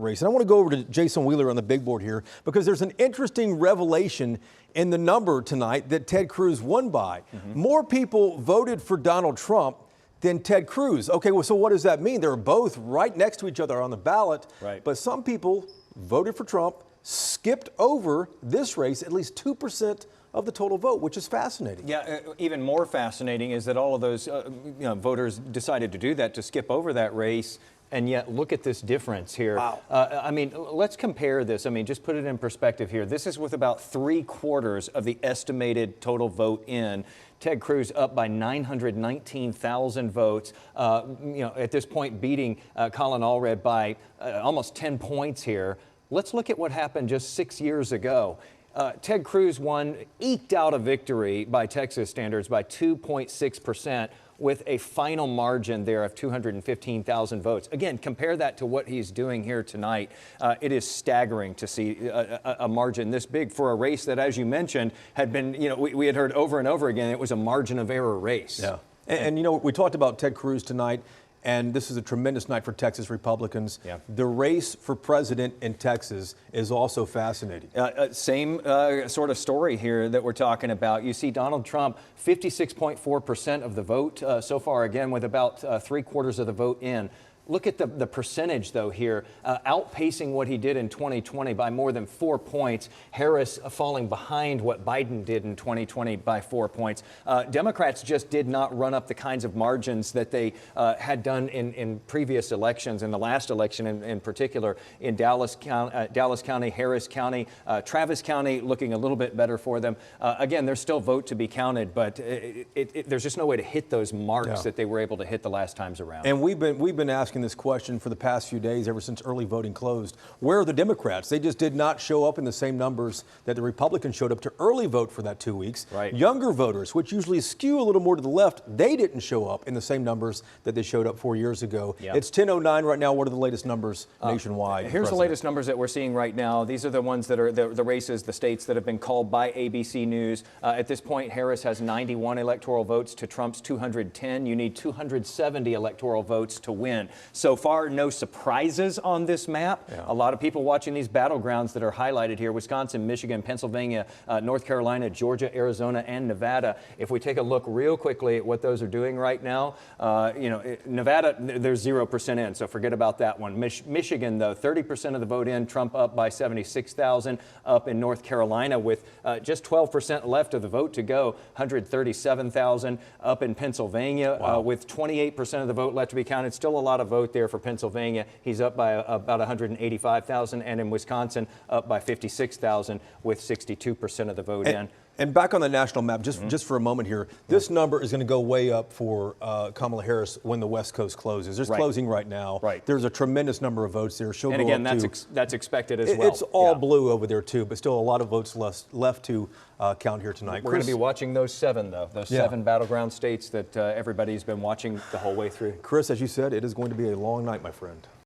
race. And I want to go over to Jason Wheeler on the big board here because there's an interesting revelation in the number tonight that Ted Cruz won by. More people voted for Donald Trump than Ted Cruz. Okay, well, so what does that mean? They're both right next to each other on the ballot, but some people voted for Trump, skipped over this race, at least 2% of the total vote, which is fascinating. Yeah, even more fascinating is that all of those voters decided to do that, to skip over that race. And yet, look at this difference here. Wow. I mean, let's compare this. I mean, just put it in perspective here. This is with about 3/4 of the estimated total vote in. Ted Cruz up by 919,000 votes. At this point, beating Colin Allred by almost 10 points here. Let's look at what happened just 6 years ago. Ted Cruz won, eked out a victory by Texas standards by 2.6%. with a final margin there of 215,000 votes. Again, compare that to what he's doing here tonight. It is staggering to see a margin this big for a race that, as you mentioned, had been, we had heard over and over again, it was a margin of error race. Yeah. And we talked about Ted Cruz tonight, and this is a tremendous night for Texas Republicans. Yeah. The race for president in Texas is also fascinating. Same sort of story here that we're talking about. You see Donald Trump, 56.4% of the vote so far, again, with about 3/4 of the vote in. Look at the percentage, though, here, outpacing what he did in 2020 by more than 4 points. Harris falling behind what Biden did in 2020 by 4 points. Democrats just did not run up the kinds of margins that they had done in previous elections, in the last election in particular, in Dallas County, Harris County, Travis County looking a little bit better for them. Again, there's still vote to be counted, but there's just no way to hit those marks that they were able to hit the last times around. And we've been asking this question for the past few days, ever since early voting closed. Where are the Democrats? They just did not show up in the same numbers that the Republicans showed up to early vote for that 2 weeks. Right. Younger voters, which usually skew a little more to the left, they didn't show up in the same numbers that they showed up 4 years ago. Yep. It's 10:09 right now. What are the latest numbers nationwide? Here's the latest numbers that we're seeing right now. These are the ones that are the races, the states that have been called by ABC News. At this point, Harris has 91 electoral votes to Trump's 210. You need 270 electoral votes to win. So far, no surprises on this map. Yeah. A lot of people watching these battlegrounds that are highlighted here: Wisconsin, Michigan, Pennsylvania, North Carolina, Georgia, Arizona, and Nevada. If we take a look real quickly at what those are doing right now, Nevada, there's 0% in, so forget about that one. Michigan, though, 30% of the vote in, Trump up by 76,000. Up in North Carolina with just 12% left of the vote to go, 137,000. Up in Pennsylvania with 28% of the vote left to be counted. Still a lot of vote there for Pennsylvania. He's up by about 185,000, and in Wisconsin up by 56,000 with 62% of the vote in. And back on the national map, just for a moment here, this number is going to go way up for Kamala Harris when the West Coast closes. There's closing right now. Right. There's a tremendous number of votes there. She'll and go again, up that's expected as well. It's all blue over there too, but still a lot of votes left to count here tonight. We're going to be watching those 7, though. Those 7 battleground states that everybody's been watching the whole way through. Chris, as you said, it is going to be a long night, my friend.